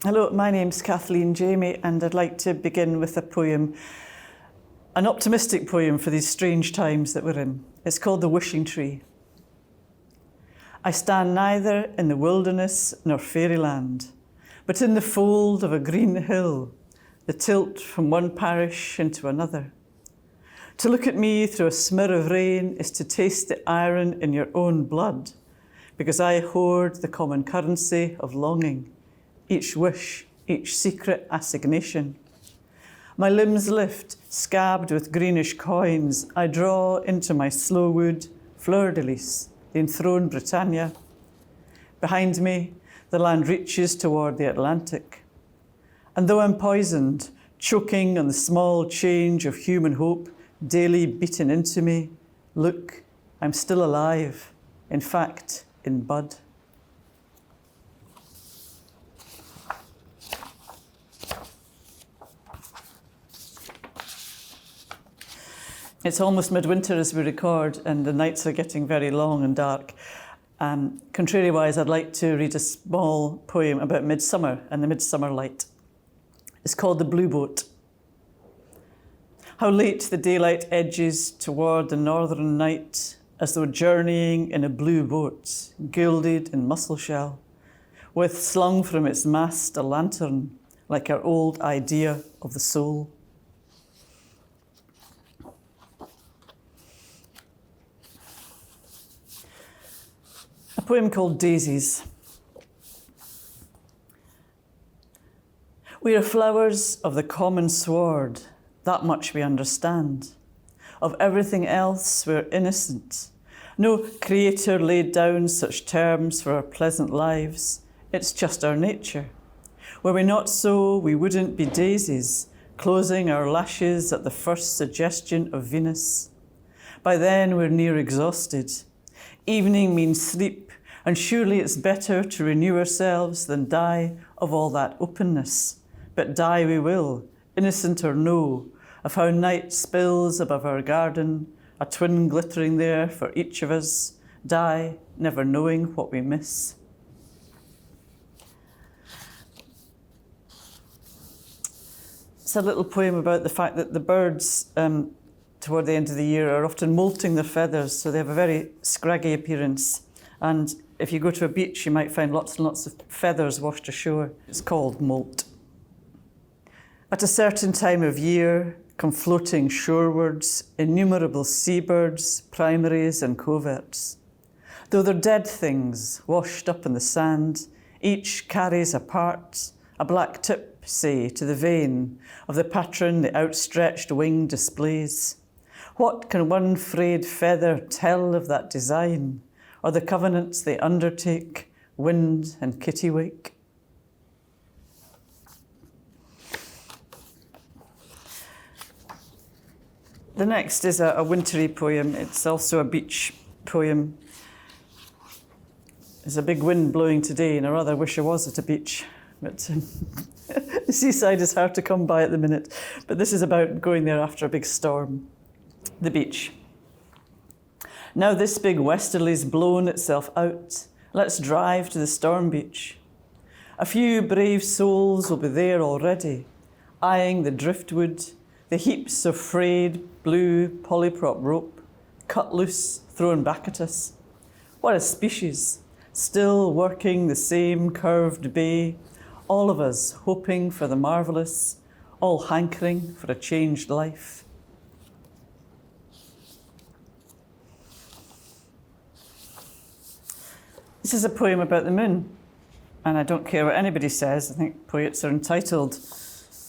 Hello, my name's Kathleen Jamie, and I'd like to begin with a poem, an optimistic poem for these strange times that we're in. It's called The Wishing Tree. I stand neither in the wilderness nor fairyland, but in the fold of a green hill, the tilt from one parish into another. To look at me through a smear of rain is to taste the iron in your own blood, because I hoard the common currency of longing, each wish, each secret assignation. My limbs lift, scabbed with greenish coins, I draw into my slow wood fleur-de-lis, the enthroned Britannia. Behind me, the land reaches toward the Atlantic. And though I'm poisoned, choking on the small change of human hope daily beaten into me, look, I'm still alive, in fact, in bud. It's almost midwinter as we record, and the nights are getting very long and dark. Contrariwise, I'd like to read a small poem about midsummer and the midsummer light. It's called The Blue Boat. How late the daylight edges toward the northern night, as though journeying in a blue boat, gilded in mussel shell, with slung from its mast a lantern, like our old idea of the soul. A poem called Daisies. We are flowers of the common sward, that much we understand. Of everything else we're innocent. No creator laid down such terms for our pleasant lives. It's just our nature. Were we not so, we wouldn't be daisies, closing our lashes at the first suggestion of Venus. By then we're near exhausted. Evening means sleep, and surely it's better to renew ourselves than die of all that openness. But die we will, innocent or no, of how night spills above our garden, a twin glittering there for each of us, die never knowing what we miss. It's a little poem about the fact that the birds toward the end of the year are often molting their feathers, so they have a very scraggy appearance. And if you go to a beach, you might find lots and lots of feathers washed ashore. It's called Malt. At a certain time of year, come floating shorewards innumerable seabirds, primaries and coverts. Though they're dead things washed up in the sand, each carries a part, a black tip, say, to the vein of the pattern the outstretched wing displays. What can one frayed feather tell of that design, or the covenants they undertake, wind and kittiwake? The next is a wintry poem. It's also a beach poem. There's a big wind blowing today, and I rather wish I was at a beach. But the seaside is hard to come by at the minute. But this is about going there after a big storm. The beach. Now this big westerly's blown itself out. Let's drive to the storm beach. A few brave souls will be there already, eyeing the driftwood, the heaps of frayed blue polyprop rope, cut loose, thrown back at us. What a species, still working the same curved bay, all of us hoping for the marvellous, all hankering for a changed life. This is a poem about the moon, and I don't care what anybody says. I think poets are entitled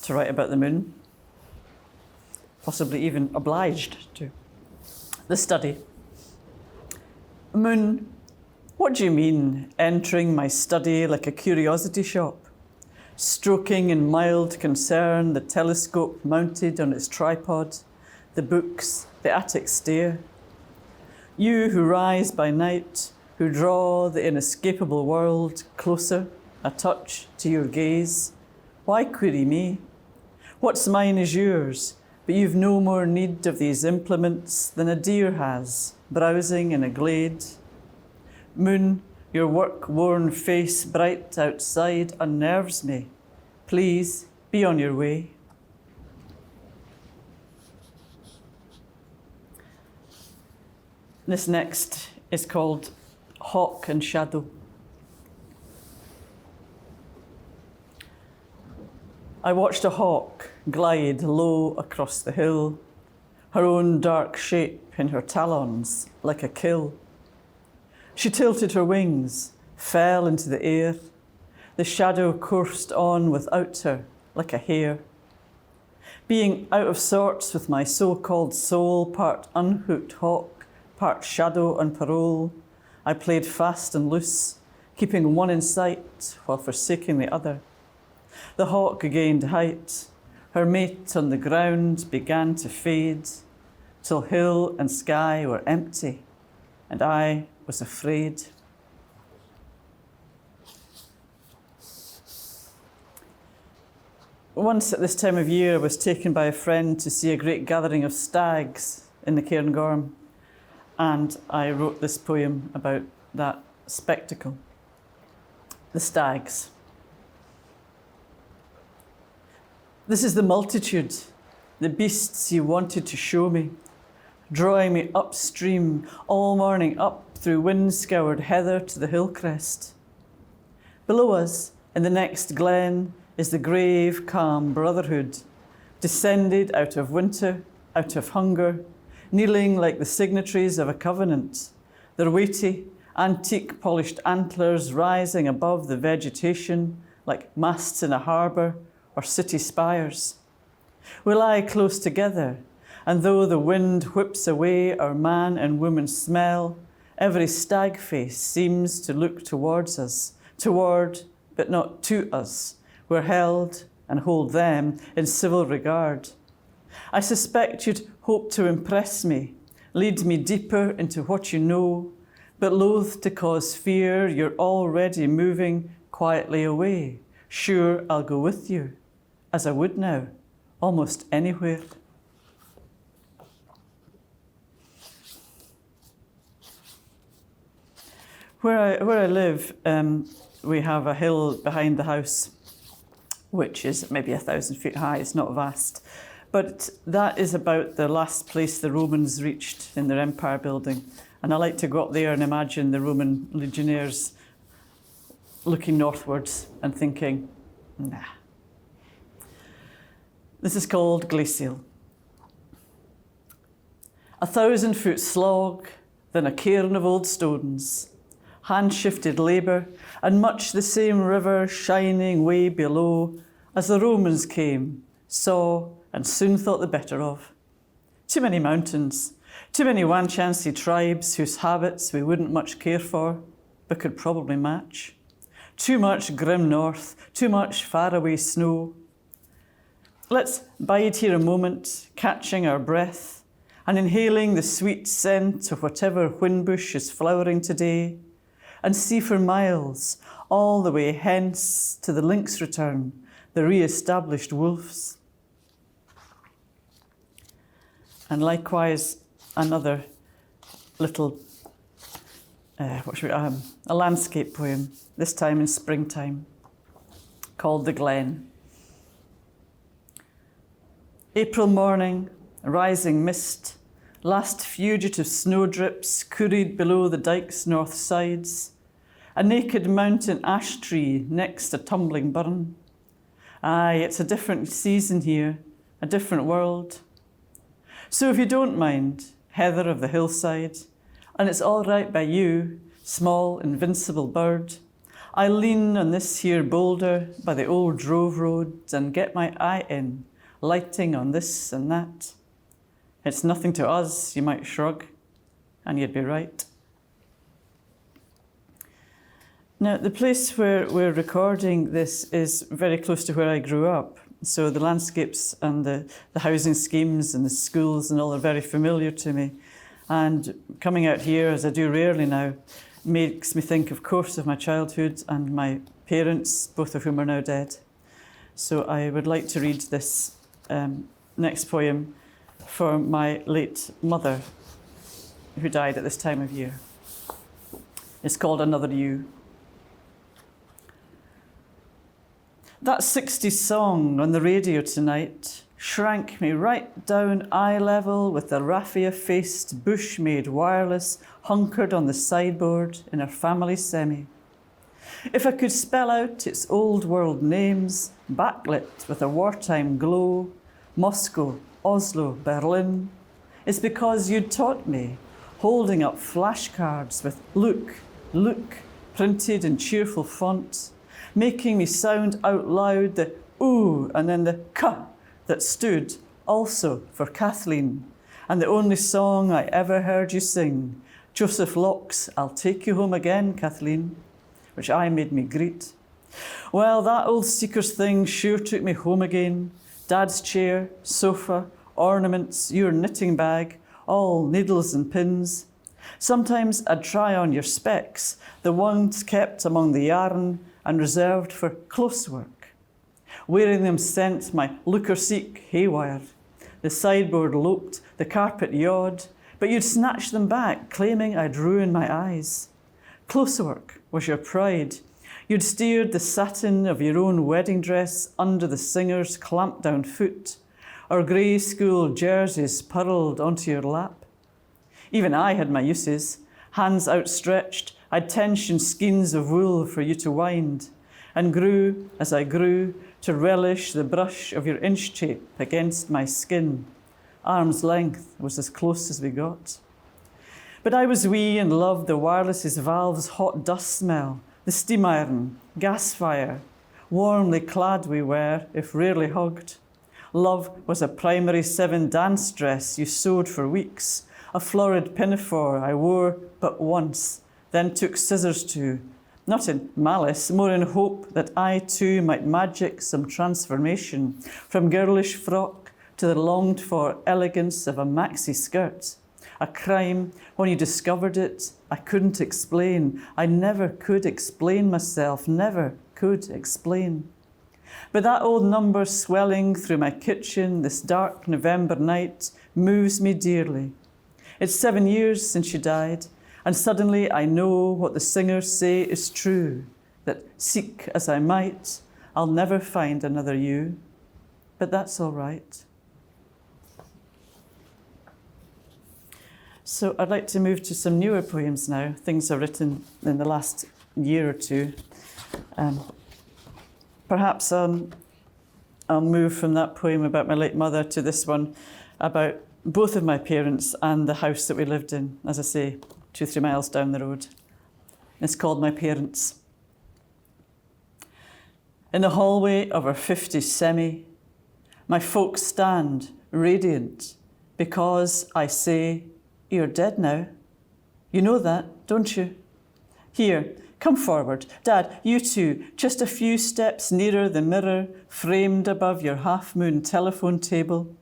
to write about the moon, possibly even obliged to. The study. Moon, what do you mean, entering my study like a curiosity shop, stroking in mild concern the telescope mounted on its tripod, the books, the attic stair? You who rise by night, who draw the inescapable world closer, a touch to your gaze, why query me? What's mine is yours, but you've no more need of these implements than a deer has, browsing in a glade. Moon, your work-worn face bright outside unnerves me, Please be on your way. This next is called Hawk and Shadow. I watched a hawk glide low across the hill, her own dark shape in her talons like a kill. She tilted her wings, fell into the air. The shadow coursed on without her like a hare. Being out of sorts with my so-called soul, part unhooked hawk, part shadow on parole, I played fast and loose, keeping one in sight while forsaking the other. The hawk gained height. Her mate on the ground began to fade, till hill and sky were empty, and I was afraid. Once at this time of year, I was taken by a friend to see a great gathering of stags in the Cairngorm, and I wrote this poem about that spectacle. The stags. This is the multitude, the beasts you wanted to show me, drawing me upstream all morning up through wind-scoured heather to the hill crest. Below us, in the next glen, is the grave, calm brotherhood, descended out of winter, out of hunger, kneeling like the signatories of a covenant, their weighty, antique polished antlers rising above the vegetation like masts in a harbour or city spires. We lie close together, and though the wind whips away our man and woman smell, every stag face seems to look towards us, toward but not to us. We're held and hold them in civil regard. I suspect you'd hope to impress me, lead me deeper into what you know, but loath to cause fear, you're already moving quietly away. Sure, I'll go with you, as I would now, almost anywhere. Where I live, we have a hill behind the house, which is maybe 1,000 feet high. It's not vast. But that is about the last place the Romans reached in their empire building. And I like to go up there and imagine the Roman legionnaires looking northwards and thinking, nah. This is called Glacial. 1,000-foot slog, then a cairn of old stones, hand-shifted labour, and much the same river shining way below as the Romans came, saw, and soon thought the better of. Too many mountains, too many one-chancy tribes whose habits we wouldn't much care for, but could probably match. Too much grim north, too much faraway snow. Let's bide here a moment, catching our breath, and inhaling the sweet scent of whatever whinbush is flowering today, and see for miles, all the way hence to the lynx return, the re-established wolves. And likewise, another little, a landscape poem, this time in springtime, called The Glen. April morning, rising mist, last fugitive snowdrips curried below the dike's north sides, a naked mountain ash tree next a tumbling burn. Aye, it's a different season here, a different world. So if you don't mind, heather of the hillside, and it's all right by you, small invincible bird, I lean on this here boulder by the old drove road and get my eye in, lighting on this and that. It's nothing to us, you might shrug, and you'd be right. Now, the place where we're recording this is very close to where I grew up. So the landscapes and the housing schemes and the schools and all are very familiar to me. And coming out here, as I do rarely now, makes me think, of course, of my childhood and my parents, both of whom are now dead. So I would like to read this next poem for my late mother, who died at this time of year. It's called Another You. That 60s song on the radio tonight shrank me right down eye level with the raffia-faced bush-made wireless hunkered on the sideboard in our family semi. If I could spell out its old world names, backlit with a wartime glow, Moscow, Oslo, Berlin, it's because you'd taught me, holding up flashcards with look, look, printed in cheerful font, making me sound out loud the ooh and then the ka that stood also for Kathleen, and the only song I ever heard you sing, Joseph Locke's I'll Take You Home Again, Kathleen, which I made me greet. Well, that old seeker's thing sure took me home again. Dad's chair, sofa, ornaments, your knitting bag, all needles and pins. Sometimes I'd try on your specs, the ones kept among the yarn and reserved for close work. Wearing them sent my looker-seek haywire. The sideboard loped, the carpet yawed, but you'd snatch them back, claiming I'd ruin my eyes. Close work was your pride. You'd steered the satin of your own wedding dress under the singer's clamped-down foot, or grey school jerseys purled onto your lap. Even I had my uses. Hands outstretched, I'd tensioned skeins of wool for you to wind, and grew, as I grew, to relish the brush of your inch-tape against my skin. Arm's length was as close as we got. But I was wee and loved the wireless's valve's hot dust smell, the steam iron, gas fire. Warmly clad we were, if rarely hugged. Love was a primary 7 dance dress you sewed for weeks, a florid pinafore I wore but once, then took scissors to, not in malice, more in hope that I too might magic some transformation from girlish frock to the longed-for elegance of a maxi skirt. A crime, when you discovered it, I couldn't explain. I never could explain myself, never could explain. But that old number swelling through my kitchen this dark November night moves me dearly. It's 7 years since you died, and suddenly I know what the singers say is true, that seek as I might, I'll never find another you. But that's all right. So I'd like to move to some newer poems now, things I've written in the last year or two. Perhaps I'll move from that poem about my late mother to this one about both of my parents and the house that we lived in, as I say, 2-3 miles down the road. It's called My Parents. In the hallway of our 50s semi, my folks stand radiant because I say, you're dead now. You know that, don't you? Here, come forward. Dad, you too, just a few steps nearer the mirror framed above your half-moon telephone table.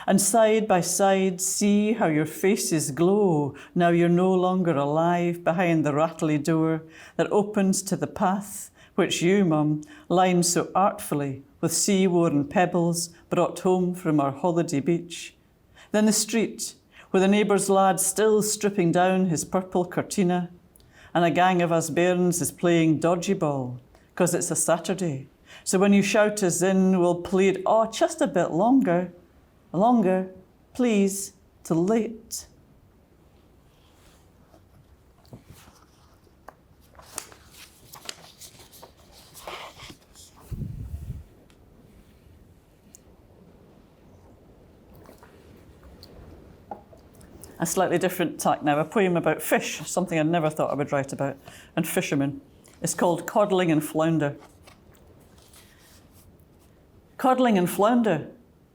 And side by side, see how your faces glow now you're no longer alive behind the rattly door that opens to the path which you, Mum, lined so artfully with sea-worn pebbles brought home from our holiday beach. Then the street, where the neighbour's lad still stripping down his purple cortina, and a gang of us bairns is playing dodgy ball, 'cause it's a Saturday. So when you shout us in, we'll plead, oh, just a bit longer, please, till late. A slightly different tack now, a poem about fish, something I never thought I would write about, and fishermen. It's called Coddling and Flounder. Coddling and flounder,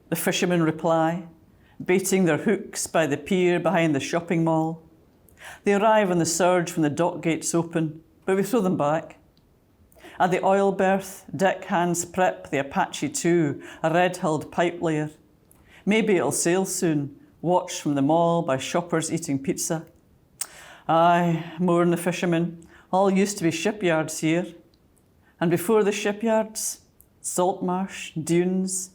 the fishermen reply, baiting their hooks by the pier behind the shopping mall. They arrive on the surge when the dock gates open, but we throw them back. At the oil berth, deck hands prep the Apache 2, a red-hulled pipe layer. Maybe it'll sail soon, watched from the mall by shoppers eating pizza. Aye, mourn the fishermen, all used to be shipyards here. And before the shipyards, salt marsh, dunes.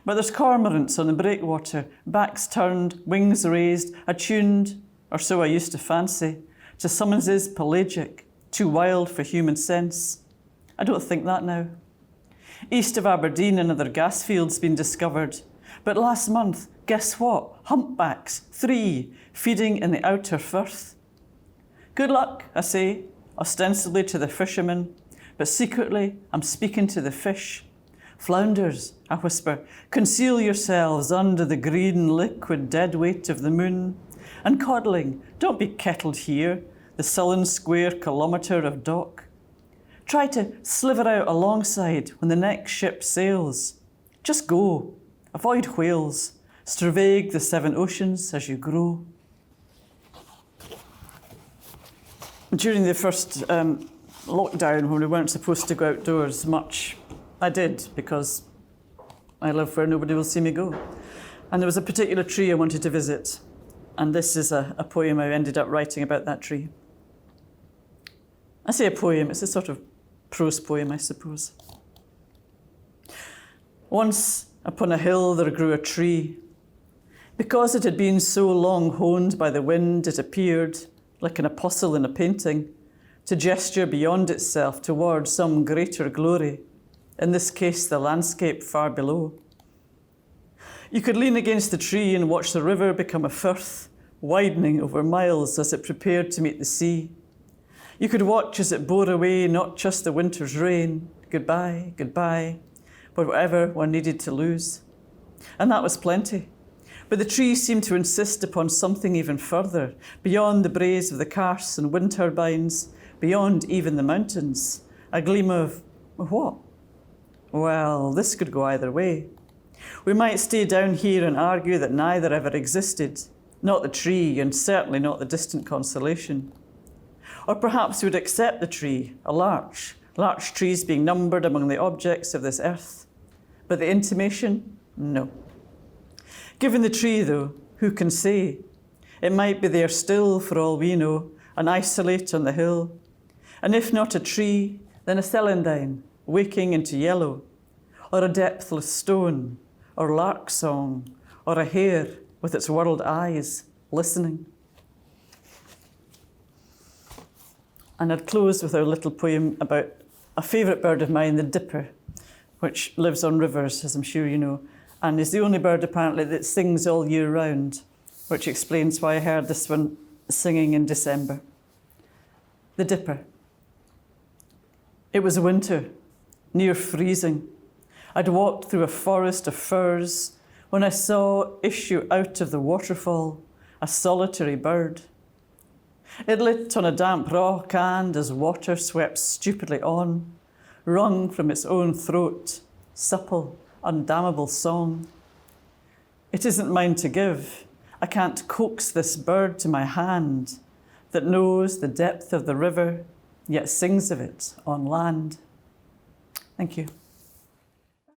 But there's cormorants on the breakwater, backs turned, wings raised, attuned, or so I used to fancy, to summonses pelagic, too wild for human sense. I don't think that now. East of Aberdeen, another gas field's been discovered. But last month, guess what? Humpbacks, 3, feeding in the outer firth. Good luck, I say, ostensibly to the fishermen, but secretly I'm speaking to the fish. Flounders, I whisper, conceal yourselves under the green liquid dead weight of the moon. And coddling, don't be kettled here, the sullen square kilometre of dock. Try to sliver out alongside when the next ship sails. Just go, avoid whales, stravage the 7 oceans as you grow. During the first lockdown, when we weren't supposed to go outdoors much, I did, because I live where nobody will see me go. And there was a particular tree I wanted to visit, and this is a poem I ended up writing about that tree. I say a poem, it's a sort of prose poem, I suppose. Once upon a hill there grew a tree. Because it had been so long honed by the wind, it appeared, like an apostle in a painting, to gesture beyond itself towards some greater glory, in this case the landscape far below. You could lean against the tree and watch the river become a firth, widening over miles as it prepared to meet the sea. You could watch as it bore away not just the winter's rain, goodbye, goodbye, but whatever one needed to lose. And that was plenty. But the tree seemed to insist upon something even further, beyond the braes of the carse and wind turbines, beyond even the mountains. A gleam of what? Well, this could go either way. We might stay down here and argue that neither ever existed, not the tree and certainly not the distant constellation. Or perhaps we'd accept the tree, a larch trees being numbered among the objects of this earth. But the intimation? No. Given the tree, though, who can say? It might be there still, for all we know, an isolate on the hill. And if not a tree, then a celandine, waking into yellow, or a depthless stone, or lark song, or a hare with its world eyes, listening. And I'd close with our little poem about a favourite bird of mine, the dipper, which lives on rivers, as I'm sure you know, and is the only bird apparently that sings all year round, which explains why I heard this one singing in December. The dipper. It was winter, near freezing. I'd walked through a forest of firs when I saw issue out of the waterfall a solitary bird. It lit on a damp rock and, as water swept stupidly on, wrung from its own throat, supple, undammable song. It isn't mine to give. I can't coax this bird to my hand that knows the depth of the river, yet sings of it on land. Thank you.